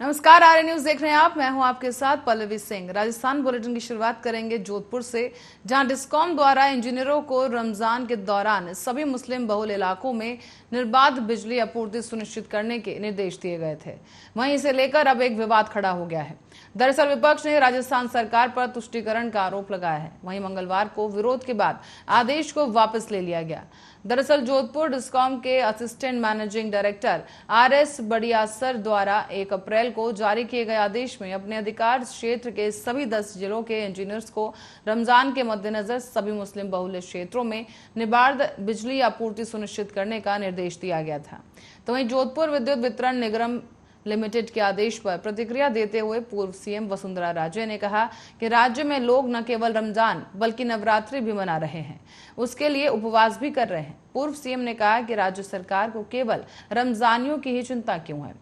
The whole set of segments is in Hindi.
नमस्कार, आर्य न्यूज देख रहे हैं आप। मैं हूं आपके साथ पल्लवी सिंह। राजस्थान बुलेटिन की शुरुआत करेंगे जोधपुर से, जहां डिस्कॉम द्वारा इंजीनियरों को रमजान के दौरान सभी मुस्लिम बहुल इलाकों में निर्बाध बिजली आपूर्ति सुनिश्चित करने के निर्देश दिए गए थे। वहीं इसे लेकर अब एक विवाद खड़ा हो गया है। दरअसल विपक्ष ने राजस्थान सरकार पर तुष्टीकरण का आरोप लगाया है। वहीं मंगलवार को विरोध के बाद आदेश को वापस ले लिया गया। दरअसल जोधपुर डिस्कॉम के असिस्टेंट मैनेजिंग डायरेक्टर RS बड़ियासर द्वारा 1 अप्रैल को जारी किए गए आदेश में अपने अधिकार क्षेत्र के सभी 10 जिलों के इंजीनियर्स को रमजान के मद्देनजर सभी मुस्लिम बहुल क्षेत्रों में निर्बाध बिजली आपूर्ति सुनिश्चित करने का निर्देश दिया गया था। तो वहीं जोधपुर विद्युत वितरण निगम लिमिटेड के आदेश पर प्रतिक्रिया देते हुए पूर्व CM वसुंधरा राजे ने कहा कि राज्य में लोग न केवल रमजान बल्कि नवरात्रि भी मना रहे हैं, उसके लिए उपवास भी कर रहे हैं। पूर्व CM ने कहा कि राज्य सरकार को केवल रमजानियों की ही चिंता क्यों है,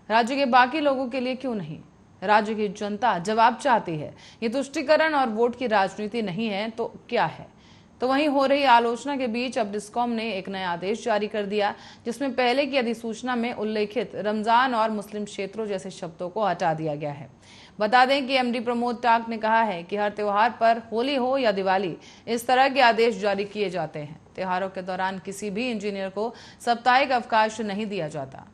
राज्य के बाकी लोगों के लिए क्यों नहीं। राज्य की जनता जवाब चाहती है। ये तुष्टीकरण और वोट की राजनीति नहीं है तो क्या है। तो वहीं हो रही आलोचना के बीच अब डिस्कॉम ने एक नया आदेश जारी कर दिया, जिसमें पहले की अधिसूचना में उल्लेखित रमजान और मुस्लिम क्षेत्रों जैसे शब्दों को हटा दिया गया है। बता दें कि MD प्रमोद टाक ने कहा है कि हर त्योहार पर, होली हो या दिवाली, इस तरह के आदेश जारी किए जाते हैं। त्योहारों के दौरान किसी भी इंजीनियर को साप्ताहिक अवकाश नहीं दिया जाता।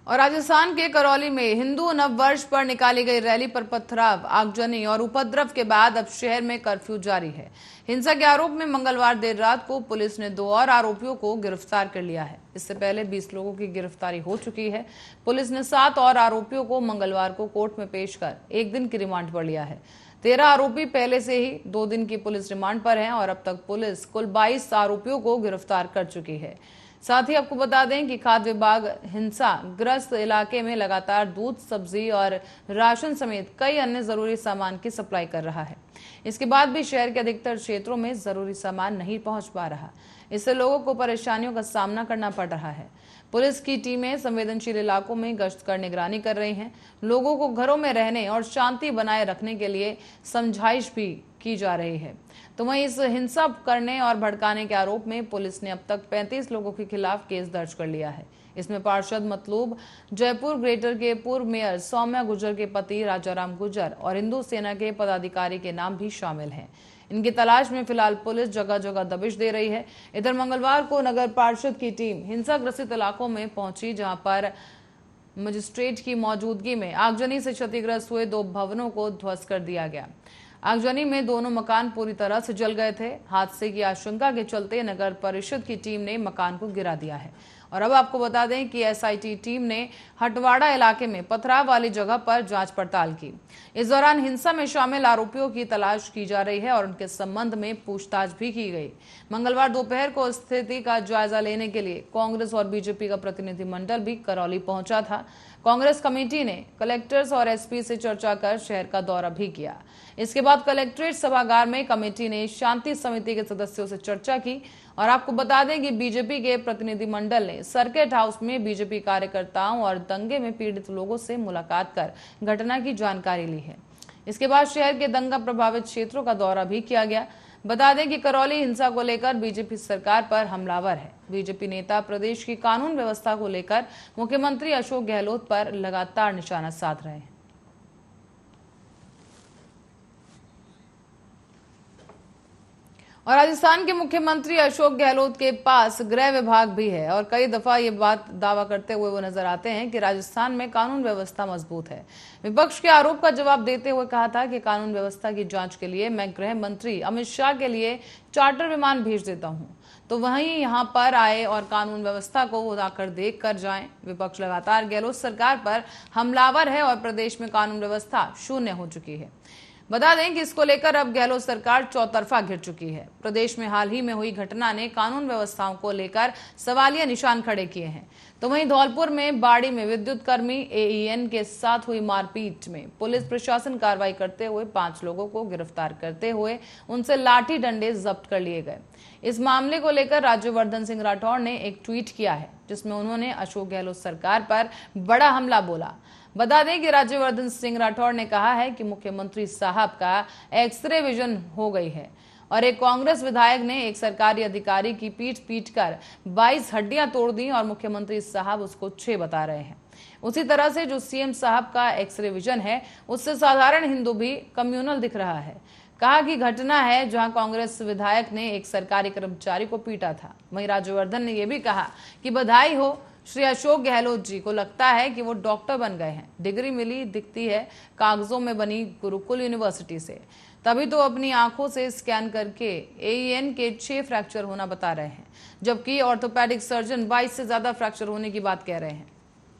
और राजस्थान के करौली में हिंदू नववर्ष पर निकाली गई रैली पर पथराव, आगजनी और उपद्रव के बाद अब शहर में कर्फ्यू जारी है। हिंसा के आरोप में मंगलवार देर रात को पुलिस ने 2 और आरोपियों को गिरफ्तार कर लिया है। इससे पहले 20 लोगों की गिरफ्तारी हो चुकी है। पुलिस ने 7 और आरोपियों को मंगलवार को कोर्ट में पेश कर 1 दिन की रिमांड पर लिया है। 13 आरोपी पहले से ही 2 दिन की पुलिस रिमांड पर हैं और अब तक पुलिस कुल 22 आरोपियों को गिरफ्तार कर चुकी है। साथ ही आपको बता दें कि खाद्य विभाग हिंसा ग्रस्त इलाके में लगातार दूध, सब्जी और राशन समेत कई अन्य जरूरी सामान की सप्लाई कर रहा है। इसके बाद भी शहर के अधिकतर क्षेत्रों में जरूरी सामान नहीं पहुंच पा रहा। इससे लोगों को परेशानियों का सामना करना पड़ रहा है। पुलिस की टीमें संवेदनशील इलाकों में गश्त कर निगरानी कर रही हैं। लोगों को घरों में रहने और शांति बनाए रखने के लिए समझाइश भी की जा रही है। तो वहीं इस हिंसा करने और भड़काने के आरोप में पुलिस ने अब तक 35 लोगों के खिलाफ केस दर्ज कर लिया है। इसमें पार्षद मतलूब जयपुर ग्रेटर के पूर्व मेयर सौम्या गुर्जर के पति राजाराम गुर्जर और हिंदू सेना के पदाधिकारी के नाम भी शामिल हैं। इनकी तलाश में फिलहाल पुलिस जगह जगह दबिश दे रही है। इधर मंगलवार को नगर पार्षद की टीम हिंसा ग्रसित इलाकों में पहुंची, जहां पर मजिस्ट्रेट की मौजूदगी में आगजनी से क्षतिग्रस्त हुए 2 भवनों को ध्वस्त कर दिया गया। आगजनी में दोनों मकान पूरी तरह से जल गए थे। हादसे की आशंका के चलते नगर परिषद की टीम ने मकान को गिरा दिया है। और अब आपको बता दें कि SIT टीम ने हटवाड़ा इलाके में पथराव वाली जगह पर जांच पड़ताल की। इस दौरान हिंसा में शामिल आरोपियों की तलाश की जा रही है और उनके संबंध में पूछताछ भी की गई। मंगलवार दोपहर को स्थिति का जायजा लेने के लिए कांग्रेस और बीजेपी का प्रतिनिधिमंडल भी करौली पहुंचा था। कांग्रेस कमेटी ने कलेक्टर्स और SP से चर्चा कर शहर का दौरा भी किया। इसके बाद कलेक्ट्रेट सभागार में कमेटी ने शांति समिति के सदस्यों से चर्चा की। और आपको बता दें कि बीजेपी के प्रतिनिधिमंडल ने सर्किट हाउस में बीजेपी कार्यकर्ताओं और दंगे में पीड़ित लोगों से मुलाकात कर घटना की जानकारी ली है। इसके बाद शहर के दंगा प्रभावित क्षेत्रों का दौरा भी किया गया। बता दें कि करौली हिंसा को लेकर बीजेपी सरकार पर हमलावर है। बीजेपी नेता प्रदेश की कानून व्यवस्था को लेकर मुख्यमंत्री अशोक गहलोत पर लगातार निशाना साध रहे हैं। और राजस्थान के मुख्यमंत्री अशोक गहलोत के पास गृह विभाग भी है और कई दफा ये बात दावा करते हुए वो नजर आते हैं कि राजस्थान में कानून व्यवस्था मजबूत है। विपक्ष के आरोप का जवाब देते हुए कहा था कि कानून व्यवस्था की जांच के लिए मैं गृह मंत्री अमित शाह के लिए चार्टर विमान भेज देता हूं, तो वहीं यहां पर आए और कानून व्यवस्था को वो आकर देख कर जाएं। विपक्ष लगातार गहलोत सरकार पर हमलावर है और प्रदेश में कानून व्यवस्था शून्य हो चुकी है। बता दें कि इसको लेकर अब गहलोत सरकार चौतरफा घिर चुकी है। प्रदेश में हाल ही में हुई घटना ने कानून व्यवस्थाओं को लेकर सवालिया निशान खड़े किए हैं। तो वहीं धौलपुर में बाड़ी में विद्युत कर्मी AEN के साथ हुई मारपीट में पुलिस प्रशासन कार्रवाई करते हुए 5 लोगों को गिरफ्तार करते हुए उनसे लाठी डंडे जब्त कर लिए गए। इस मामले को लेकर राज्यवर्धन सिंह राठौड़ ने एक ट्वीट किया है, जिसमें उन्होंने अशोक गहलोत सरकार पर बड़ा हमला बोला। बता दें कि राज्यवर्धन सिंह राठौड़ ने कहा है कि मुख्यमंत्री साहब का एक्सरे विजन हो गई है और एक कांग्रेस विधायक ने एक सरकारी अधिकारी की पीट पीट कर 22 हड्डियां तोड़ दी और मुख्यमंत्री साहब उसको 6 बता रहे हैं। उसी तरह से जो सीएम साहब का एक्सरे विजन है उससे साधारण हिंदू भी कम्युनल दिख रहा है। कहा कि घटना है जहां कांग्रेस विधायक ने एक सरकारी कर्मचारी को पीटा था। वहीं राज्यवर्धन ने यह भी कहा कि बधाई हो श्री अशोक गहलोत जी को, लगता है कि वो डॉक्टर बन गए हैं। डिग्री मिली दिखती है कागजों में बनी गुरुकुल यूनिवर्सिटी से, तभी तो अपनी आंखों से स्कैन करके एईएन के 6 फ्रैक्चर होना बता रहे हैं, जबकि ऑर्थोपेडिक सर्जन 22 से ज्यादा फ्रैक्चर होने की बात कह रहे हैं।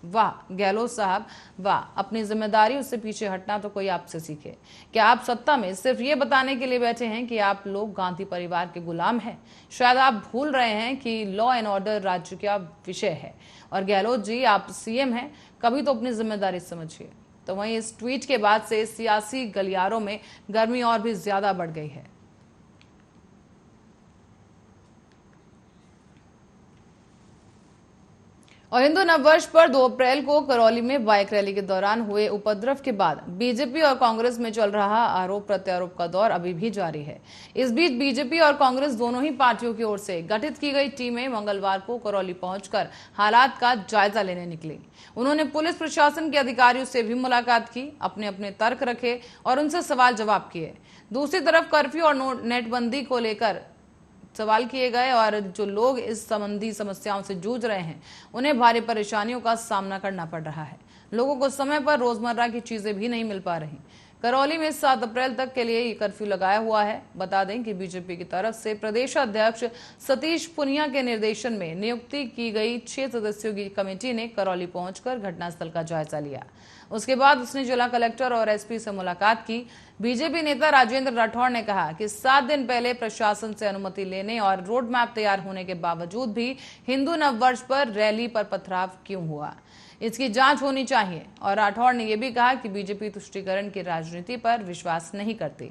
वाह गहलोत साहब वाह, अपनी जिम्मेदारी उससे पीछे हटना तो कोई आपसे सीखे। क्या आप सत्ता में सिर्फ ये बताने के लिए बैठे हैं कि आप लोग गांधी परिवार के गुलाम हैं? शायद आप भूल रहे हैं कि लॉ एंड ऑर्डर राज्य का विषय है और गहलोत जी आप सीएम हैं, कभी तो अपनी जिम्मेदारी समझिए। तो वहीं इस ट्वीट के बाद से सियासी गलियारों में गर्मी और भी ज्यादा बढ़ गई है। और हिंदू नववर्ष पर 2 अप्रैल को करौली में बाइक रैली के दौरान हुए उपद्रव के बाद बीजेपी और कांग्रेस में चल रहा आरोप प्रत्यारोप का दौर अभी भी जारी है। इस बीच बीजेपी और कांग्रेस दोनों ही पार्टियों की ओर से गठित की गई टीमें मंगलवार को करौली पहुंचकर हालात का जायजा लेने निकली। उन्होंने पुलिस प्रशासन के अधिकारियों से भी मुलाकात की, अपने अपने तर्क रखे और उनसे सवाल जवाब किए। दूसरी तरफ कर्फ्यू और नेटबंदी को लेकर सवाल किए गए और जो लोग इस संबंधी समस्याओं से जूझ रहे हैं उन्हें भारी परेशानियों का सामना करना पड़ रहा है। लोगों को समय पर रोजमर्रा की चीजें भी नहीं मिल पा रही। करौली में 7 अप्रैल तक के लिए ये कर्फ्यू लगाया हुआ है। बता दें कि बीजेपी की तरफ से प्रदेश अध्यक्ष सतीश पुनिया के निर्देशन में नियुक्ति की गई 6 सदस्यों की कमेटी ने करौली पहुंचकर घटनास्थल का जायजा लिया। उसके बाद उसने जिला कलेक्टर और एसपी से मुलाकात की। बीजेपी नेता राजेंद्र राठौड़ ने कहा कि 7 दिन पहले प्रशासन से अनुमति लेने और रोड मैप तैयार होने के बावजूद भी हिंदू नववर्ष पर रैली पर पथराव क्यों हुआ, इसकी जांच होनी चाहिए। और राठौड़ ने यह भी कहा कि बीजेपी तुष्टीकरण की राजनीति पर विश्वास नहीं करती।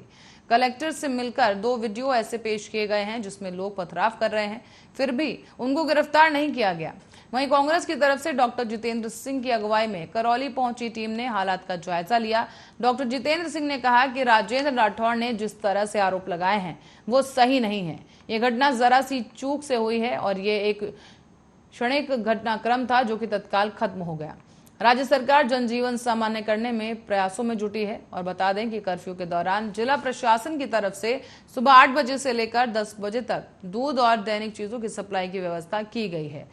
कलेक्टर से मिलकर 2 वीडियो ऐसे पेश किए गए हैं जिसमें लोग पथराव कर रहे हैं, फिर भी उनको गिरफ्तार नहीं किया गया। वहीं कांग्रेस की तरफ से डॉक्टर जितेंद्र सिंह की अगुवाई में करौली पहुंची टीम ने हालात का जायजा लिया। डॉक्टर जितेंद्र सिंह ने कहा कि राजेंद्र राठौड़ ने जिस तरह से आरोप लगाए हैं वो सही नहीं है। ये घटना जरा सी चूक से हुई है और ये एक क्षणिक घटनाक्रम था जो कि तत्काल खत्म हो गया। राज्य सरकार जनजीवन सामान्य करने में प्रयासों में जुटी है। और बता दें कि कर्फ्यू के दौरान जिला प्रशासन की तरफ से सुबह 8 बजे से लेकर 10 बजे तक दूध और दैनिक चीजों की सप्लाई की व्यवस्था की गई है।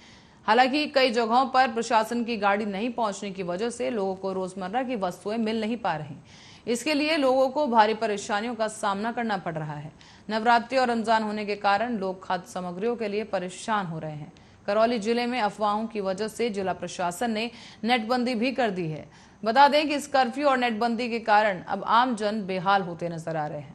हालांकि कई जगहों पर प्रशासन की गाड़ी नहीं पहुंचने की वजह से लोगों को रोजमर्रा की वस्तुएं मिल नहीं पा रही। इसके लिए लोगों को भारी परेशानियों का सामना करना पड़ रहा है। नवरात्रि और रमजान होने के कारण लोग खाद्य सामग्रियों के लिए परेशान हो रहे हैं। करौली जिले में अफवाहों की वजह से जिला प्रशासन ने नेटबंदी भी कर दी है। बता दें कि इस कर्फ्यू और नेटबंदी के कारण अब आम जन बेहाल होते नजर आ रहे हैं।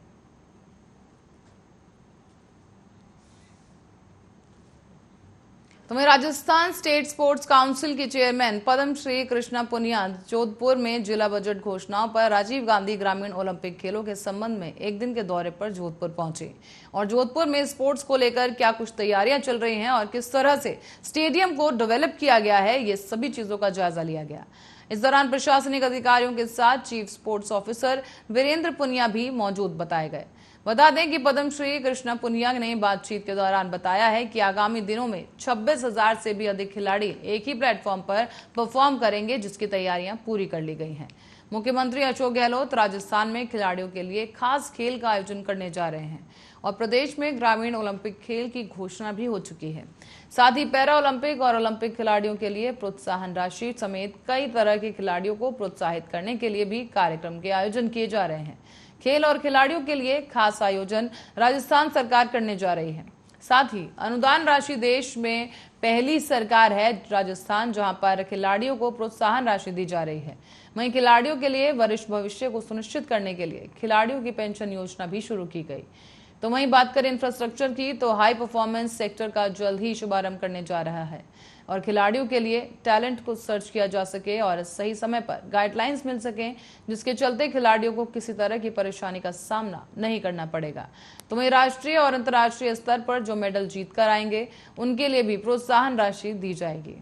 तो वहीं राजस्थान स्टेट स्पोर्ट्स काउंसिल के चेयरमैन पद्मश्री कृष्णा पुनिया जोधपुर में जिला बजट घोषणाओं पर राजीव गांधी ग्रामीण ओलंपिक खेलों के संबंध में एक दिन के दौरे पर जोधपुर पहुंचे और जोधपुर में स्पोर्ट्स को लेकर क्या कुछ तैयारियां चल रही हैं और किस तरह से स्टेडियम को डेवलप किया गया है, ये सभी चीजों का जायजा लिया गया। इस दौरान प्रशासनिक अधिकारियों के साथ chief sports officer Virendra Punia भी मौजूद बताए गए। बता दें कि पद्मश्री कृष्णा पुनिया ने बातचीत के दौरान बताया है कि आगामी दिनों में 26,000 से भी अधिक खिलाड़ी एक ही प्लेटफॉर्म पर परफॉर्म करेंगे, जिसकी तैयारियां पूरी कर ली गई हैं। मुख्यमंत्री अशोक गहलोत राजस्थान में खिलाड़ियों के लिए खास खेल का आयोजन करने जा रहे हैं और प्रदेश में ग्रामीण ओलंपिक खेल की घोषणा भी हो चुकी है। साथ ही पैरा ओलंपिक और ओलंपिक खिलाड़ियों के लिए प्रोत्साहन राशि समेत कई तरह के खिलाड़ियों को प्रोत्साहित करने के लिए भी कार्यक्रम के आयोजन किए जा रहे हैं। खेल और खिलाड़ियों के लिए खास आयोजन राजस्थान सरकार करने जा रही है। साथ ही अनुदान राशि देश में पहली सरकार है राजस्थान जहां पर खिलाड़ियों को प्रोत्साहन राशि दी जा रही है। वहीं खिलाड़ियों के लिए वरिष्ठ भविष्य को सुनिश्चित करने के लिए खिलाड़ियों की पेंशन योजना भी शुरू की गई। तो वहीं बात करें इंफ्रास्ट्रक्चर की, तो हाई परफॉर्मेंस सेक्टर का जल्द ही शुभारंभ करने जा रहा है और खिलाड़ियों के लिए टैलेंट को सर्च किया जा सके और सही समय पर गाइडलाइंस मिल सके, जिसके चलते खिलाड़ियों को किसी तरह की परेशानी का सामना नहीं करना पड़ेगा। तो वहीं राष्ट्रीय और अंतर्राष्ट्रीय स्तर पर जो मेडल जीत कर आएंगे उनके लिए भी प्रोत्साहन राशि दी जाएगी।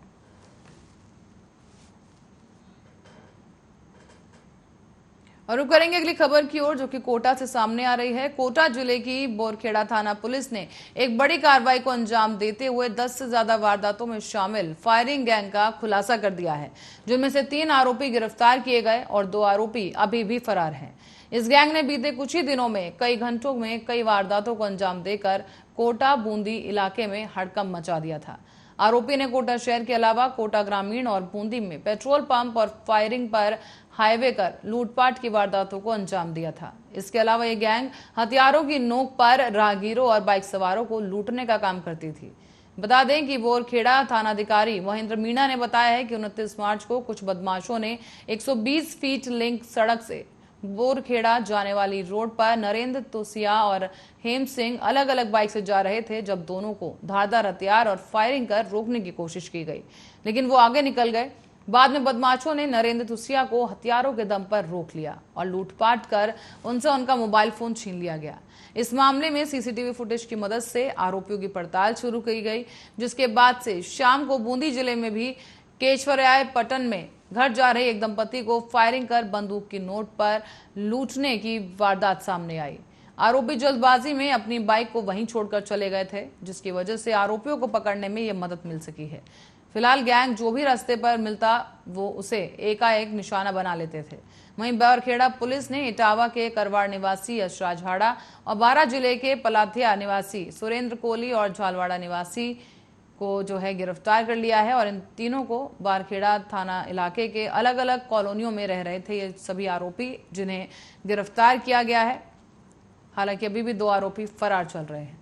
और रुक करेंगे अगली खबर की ओर, जो कि कोटा से सामने आ रही है। कोटा जिले की बोरखेड़ा थाना पुलिस ने एक बड़ी कार्रवाई को अंजाम देते हुए 10 से ज्यादा वारदातों में शामिल फायरिंग गैंग का खुलासा कर दिया है, जिनमें से 3 आरोपी गिरफ्तार किए गए और 2 आरोपी अभी भी फरार हैं। इस गैंग ने बीते कुछ ही दिनों में कई घंटों में कई वारदातों को अंजाम देकर कोटा बूंदी इलाके में हड़कंप मचा दिया था। आरोपी ने कोटा शहर के अलावा कोटा ग्रामीण और बूंदी में पेट्रोल पंप और फायरिंग पर हाईवे कर लूटपाट की वारदातों को अंजाम दिया था। इसके अलावा ये गैंग हथियारों की नोक पर राहगीरों और बाइक सवारों को लूटने का काम करती थी। बता दें कि बोरखेड़ा थानाधिकारी महेंद्र मीणा ने बताया है कि 29 मार्च को कुछ बदमाशों ने 120 फीट लिंक सड़क से बोरखेड़ा जाने वाली रोड पर नरेंद्र तोसिया और हेम सिंह अलग अलग बाइक से जा रहे थे, जब दोनों को धारदार हथियार और फायरिंग कर रोकने की कोशिश की गई, लेकिन वो आगे निकल गए। बाद में बदमाशों ने नरेंद्र तुसिया को हथियारों के दम पर रोक लिया और लूटपाट कर उनसे उनका मोबाइल फोन छीन लिया गया। इस मामले में सीसीटीवी फुटेज की मदद से आरोपियों की पड़ताल शुरू की गई, जिसके बाद से शाम को बूंदी जिले में भी केशवराय पटन में घर जा रहे एक दंपति को फायरिंग कर बंदूक की नोट पर लूटने की वारदात सामने आई। आरोपी जल्दबाजी में अपनी बाइक को वहीं छोड़कर चले गए थे, जिसकी वजह से आरोपियों को पकड़ने में यह मदद मिल सकी है। फिलहाल गैंग जो भी रास्ते पर मिलता वो उसे एकाएक निशाना बना लेते थे। वहीं बोरखेड़ा पुलिस ने इटावा के करवाड़ निवासी यशराज हाड़ा और बारां जिले के पलाथिया निवासी सुरेंद्र कोहली और झालवाड़ा निवासी को जो है गिरफ्तार कर लिया है। और इन तीनों को बोरखेड़ा थाना इलाके के अलग अलग कॉलोनियों में रह रहे थे ये सभी आरोपी, जिन्हें गिरफ्तार किया गया है। हालांकि अभी भी 2 आरोपी फरार चल रहे हैं।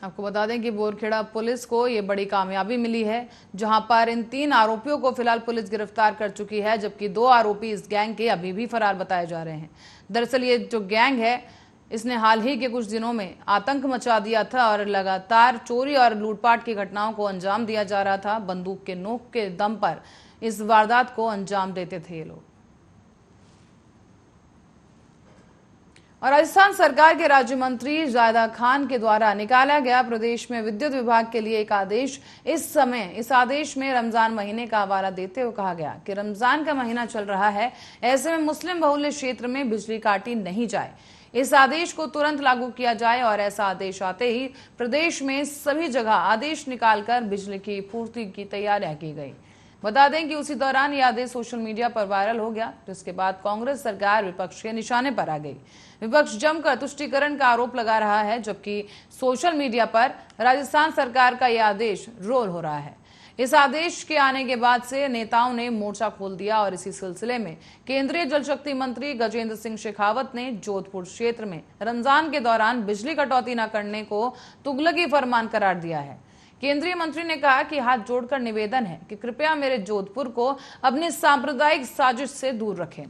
आपको बता दें कि बोरखेड़ा पुलिस को ये बड़ी कामयाबी मिली है, जहां पर इन 3 आरोपियों को फिलहाल पुलिस गिरफ्तार कर चुकी है, जबकि 2 आरोपी इस गैंग के अभी भी फरार बताए जा रहे हैं। दरअसल ये जो गैंग है, इसने हाल ही के कुछ दिनों में आतंक मचा दिया था और लगातार चोरी और लूटपाट की घटनाओं को अंजाम दिया जा रहा था। बंदूक के नोक के दम पर इस वारदात को अंजाम देते थे ये लोग। और राजस्थान सरकार के राज्य मंत्री जायदा खान के द्वारा निकाला गया प्रदेश में विद्युत विभाग के लिए एक आदेश। इस आदेश में रमजान महीने का हवाला देते हुए कहा गया कि रमजान का महीना चल रहा है, ऐसे में मुस्लिम बहुल्य क्षेत्र में बिजली काटी नहीं जाए। इस आदेश को तुरंत लागू किया जाए और ऐसा आदेश आते ही प्रदेश में सभी जगह आदेश निकालकर बिजली की पूर्ति की तैयारियां की गई। बता दें कि उसी दौरान यह आदेश सोशल मीडिया पर वायरल हो गया, जिसके बाद कांग्रेस सरकार विपक्ष के निशाने पर आ गई। विपक्ष जमकर तुष्टीकरण का आरोप लगा रहा है, जबकि सोशल मीडिया पर राजस्थान सरकार का यह आदेश रोल हो रहा है। इस आदेश के आने के बाद से नेताओं ने मोर्चा खोल दिया और इसी सिलसिले में केंद्रीय जल शक्ति मंत्री गजेंद्र सिंह शेखावत ने जोधपुर क्षेत्र में रमजान के दौरान बिजली कटौती न करने को तुगलकी फरमान करार दिया है। केंद्रीय मंत्री ने कहा कि हाथ जोड़कर निवेदन है कि कृपया मेरे जोधपुर को अपनी सांप्रदायिक साजिश से दूर रखें।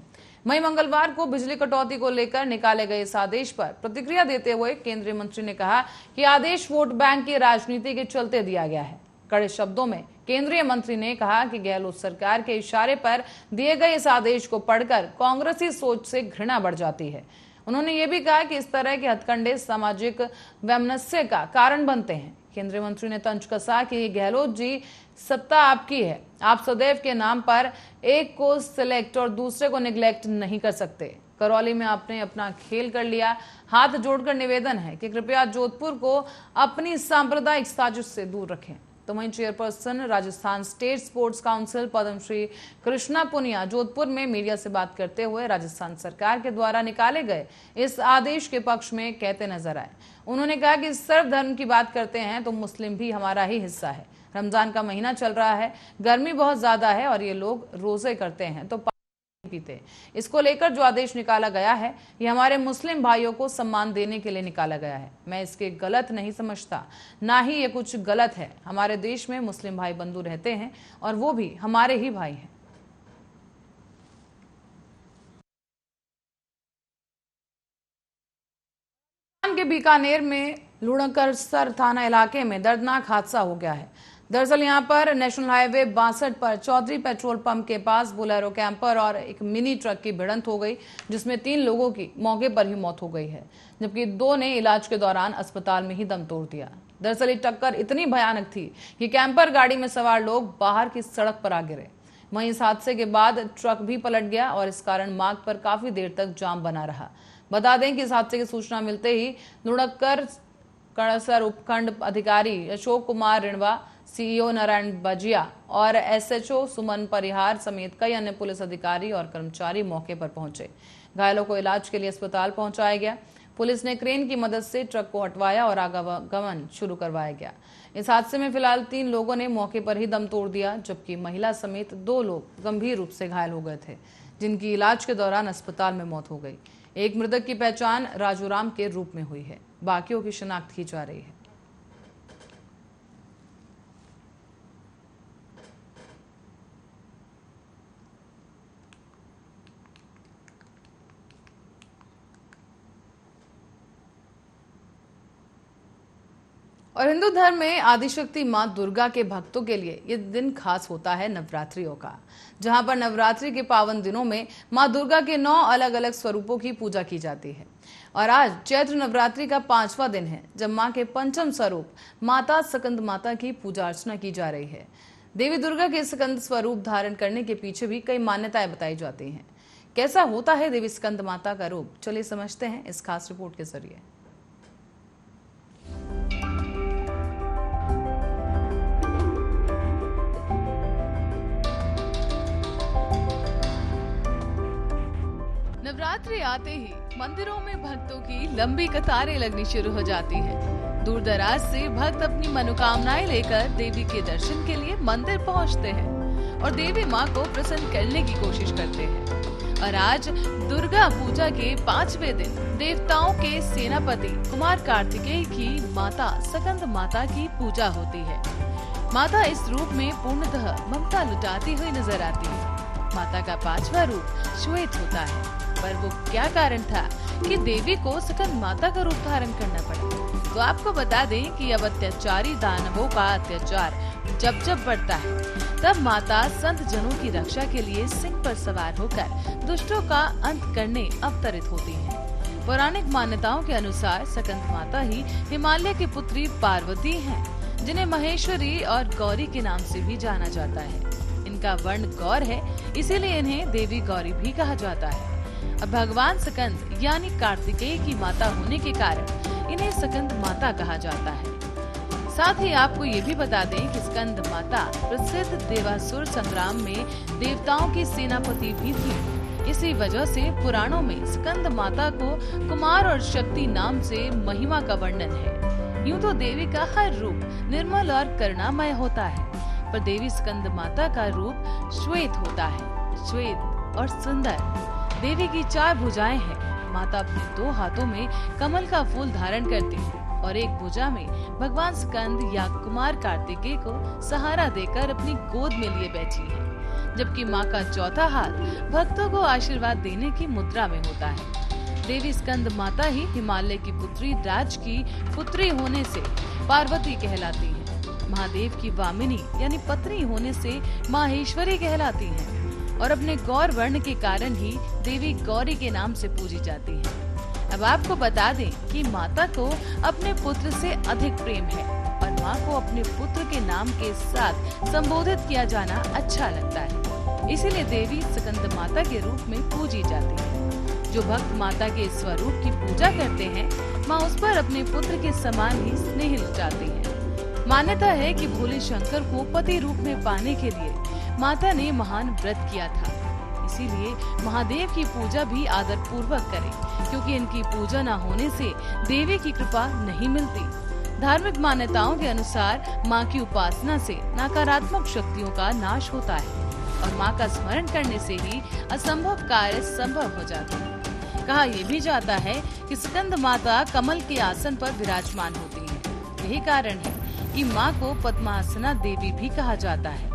वहीं मंगलवार को बिजली कटौती को लेकर निकाले गए इस आदेश पर प्रतिक्रिया देते हुए केंद्रीय मंत्री ने कहा कि आदेश वोट बैंक की राजनीति के चलते दिया गया है। कड़े शब्दों में केंद्रीय मंत्री ने कहा कि गहलोत सरकार के इशारे पर दिए गए इस आदेश को पढ़कर कांग्रेसी सोच से घृणा बढ़ जाती है। उन्होंने ये भी कहा कि इस तरह के हथकंडे सामाजिक वैमनस्य का कारण बनते हैं। केंद्रीय मंत्री ने तंज कसा कि गहलोत जी, सत्ता आपकी है, आप सदैव के नाम पर एक को सिलेक्ट और दूसरे को निग्लेक्ट नहीं कर सकते। करौली में आपने अपना खेल कर लिया। हाथ जोड़कर निवेदन है कि कृपया जोधपुर को अपनी सांप्रदायिक साजिश से दूर रखें। तो वहीं chairperson Rajasthan state sports council Padmashri Krishna Punia Jodhpur में मीडिया से बात करते हुए राजस्थान सरकार के द्वारा निकाले गए इस आदेश के पक्ष में कहते नजर आए। उन्होंने कहा कि सर्वधर्म की बात करते हैं तो मुस्लिम भी हमारा ही हिस्सा है। रमजान का महीना चल रहा है, गर्मी बहुत ज्यादा है और ये लोग रोजे करते हैं तो पीते। इसको लेकर जो आदेश निकाला गया है, ये हमारे मुस्लिम भाइयों को सम्मान देने के लिए निकाला गया है। मैं इसके गलत नहीं समझता, ना ही ये कुछ गलत है। हमारे देश में मुस्लिम भाई बंधु रहते हैं और वो भी हमारे ही भाई हैं। के बीकानेर में लुणकरसर थाना इलाके में दर्दनाक हादसा हो गया है। दरअसल यहां पर नेशनल हाईवे 62 पर चौधरी पेट्रोल पंप के पास बोलेरो कैंपर और एक मिनी ट्रक की भिड़ंत हो गई, जिसमें 3 लोगों की मौके पर ही मौत हो गई है, जबकि 2 ने इलाज के दौरान अस्पताल में ही दम तोड़ दिया। दरअसल ये टक्कर इतनी भयानक थी कि कैंपर गाड़ी में सवार लोग बाहर की सड़क पर आ गिरे। वहीं इस हादसे के बाद ट्रक भी पलट गया और इस कारण मार्ग पर काफी देर तक जाम बना रहा। बता दें कि इस हादसे की सूचना मिलते ही लुणक्कर कड़सर उपखंड अधिकारी अशोक कुमार रिणवा, सीईओ नारायण बजिया और एसएचओ सुमन परिहार समेत कई अन्य पुलिस अधिकारी और कर्मचारी मौके पर पहुंचे। घायलों को इलाज के लिए अस्पताल पहुंचाया गया। पुलिस ने क्रेन की मदद से ट्रक को हटवाया और आवागमन शुरू करवाया गया। इस हादसे में फिलहाल 3 लोगों ने मौके पर ही दम तोड़ दिया, जबकि महिला समेत 2 लोग गंभीर रूप से घायल हो गए थे, जिनकी इलाज के दौरान अस्पताल में मौत हो गई। एक मृतक की पहचान राजूराम के रूप में हुई है, बाकियों की शिनाख्त की जा रही है। और हिंदू धर्म में आदिशक्ति मां दुर्गा के भक्तों के लिए ये दिन खास होता है नवरात्रियों का, जहां पर नवरात्रि के पावन दिनों में मां दुर्गा के 9 अलग अलग स्वरूपों की पूजा की जाती है। और आज चैत्र नवरात्रि का 5वां दिन है, जब मां के पंचम स्वरूप माता स्कंद माता की पूजा अर्चना की जा रही है। देवी दुर्गा के स्कंद स्वरूप धारण करने के पीछे भी कई मान्यताएं बताई जाती हैं। कैसा होता है देवी स्कंद माता का रूप, चलिए समझते हैं इस खास रिपोर्ट के जरिए। नवरात्रि आते ही मंदिरों में भक्तों की लंबी कतारें लगनी शुरू हो जाती हैं। दूर दराज से भक्त अपनी मनोकामनाएं लेकर देवी के दर्शन के लिए मंदिर पहुंचते हैं और देवी मां को प्रसन्न करने की कोशिश करते हैं। और आज दुर्गा पूजा के 5वें दिन देवताओं के सेनापति कुमार कार्तिकेय की माता स्कंद माता की पूजा होती है। माता इस रूप में पूर्णतः ममता लुटाती हुई नजर आती है। माता का 5वां रूप श्वेत होता है, पर वो क्या कारण था कि देवी को स्कंद माता का रूप धारण करना पड़ा? तो आपको बता दें कि अब अत्याचारी दानवों का अत्याचार जब बढ़ता है, तब माता संत जनों की रक्षा के लिए सिंह पर सवार होकर दुष्टों का अंत करने अवतरित होती हैं। पौराणिक मान्यताओं के अनुसार स्कंद माता ही हिमालय की पुत्री पार्वती हैं, जिन्हें महेश्वरी और गौरी के नाम से भी जाना जाता है। इनका वर्ण गौर है, इसीलिए इन्हें देवी गौरी भी कहा जाता है। अब भगवान स्कंद यानी कार्तिकेय की माता होने के कारण इन्हें स्कंद माता कहा जाता है। साथ ही आपको ये भी बता दें कि स्कंद माता प्रसिद्ध देवासुर संग्राम में देवताओं की सेनापति भी थी। इसी वजह से पुराणों में स्कंद माता को कुमार और शक्ति नाम से महिमा का वर्णन है। यूं तो देवी का हर रूप निर्मल और करुणामय होता है, पर देवी स्कंद माता का रूप श्वेत होता है। श्वेत और सुंदर देवी की 4 भुजाएं हैं। माता अपने 2 हाथों में कमल का फूल धारण करती है और एक भुजा में भगवान स्कंद या कुमार कार्तिकेय को सहारा देकर अपनी गोद में लिए बैठी है, जबकि मां का 4था हाथ भक्तों को आशीर्वाद देने की मुद्रा में होता है। देवी स्कंद माता ही हिमालय की पुत्री राज की पुत्री होने से पार्वती कहलाती है। महादेव की वामिनी यानी पत्नी होने से माहेश्वरी कहलाती हैं और अपने गौर वर्ण के कारण ही देवी गौरी के नाम से पूजी जाती है। अब आपको बता दें कि माता को अपने पुत्र से अधिक प्रेम है और मां को अपने पुत्र के नाम के साथ संबोधित किया जाना अच्छा लगता है, इसीलिए देवी स्कंद माता के रूप में पूजी जाती है। जो भक्त माता के स्वरूप की पूजा करते हैं, मां उस पर अपने पुत्र के समान ही स्नेह लुटाती है। मान्यता है कि भोले शंकर को पति रूप में पाने के लिए माता ने महान व्रत किया था, इसीलिए महादेव की पूजा भी आदर पूर्वक करें, क्योंकि इनकी पूजा न होने से देवी की कृपा नहीं मिलती। धार्मिक मान्यताओं के अनुसार मां की उपासना से नकारात्मक शक्तियों का नाश होता है और मां का स्मरण करने से ही असंभव कार्य संभव हो जाते हैं। कहा यह भी जाता है कि स्कंद माता कमल के आसन पर विराजमान होती है। यही कारण है कि मां को पद्मासना देवी भी कहा जाता है।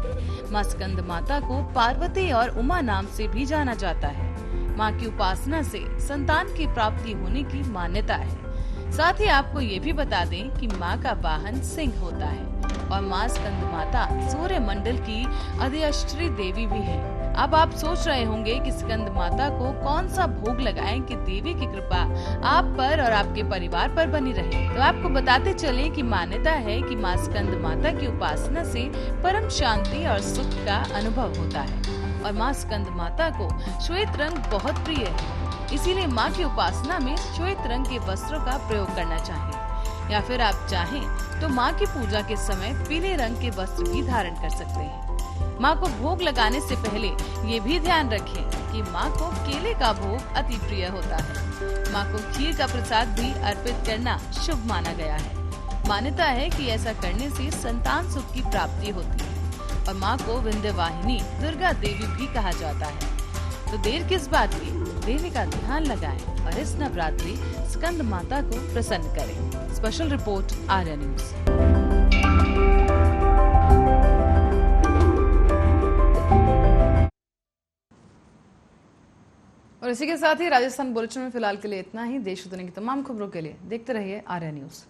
मां स्कंद माता को पार्वती और उमा नाम से भी जाना जाता है। मां की उपासना से संतान की प्राप्ति होने की मान्यता है। साथ ही आपको ये भी बता दें कि मां का वाहन सिंह होता है। और मां स्कंद माता सूर्य मंडल की अधिष्ठात्री देवी भी है। अब आप सोच रहे होंगे कि स्कंद माता को कौन सा भोग लगाएं कि देवी की कृपा आप पर और आपके परिवार पर बनी रहे। तो आपको बताते चलें कि मान्यता है कि मां स्कंद माता की उपासना से परम शांति और सुख का अनुभव होता है और मां स्कंद माता को श्वेत रंग बहुत प्रिय है। इसीलिए मां की उपासना में श्वेत रंग के वस्त्रों का प्रयोग करना चाहिए या फिर आप चाहें तो मां की पूजा के समय पीले रंग के वस्त्र भी धारण कर सकते हैं। मां को भोग लगाने से पहले ये भी ध्यान रखें कि मां को केले का भोग अति प्रिय होता है। मां को खीर का प्रसाद भी अर्पित करना शुभ माना गया है। मान्यता है कि ऐसा करने से संतान सुख की प्राप्ति होती है और मां को विंध्यवाहिनी दुर्गा देवी भी कहा जाता है। तो देर किस बात की, देवी का ध्यान लगाएं और इस नवरात्रि स्कंद माता को प्रसन्न करें। Special report Arya news. और इसी के साथ ही राजस्थान बुलेटिन में फिलहाल के लिए इतना ही। देश और दुनिया की तमाम खबरों के लिए देखते रहिए आर्या न्यूज।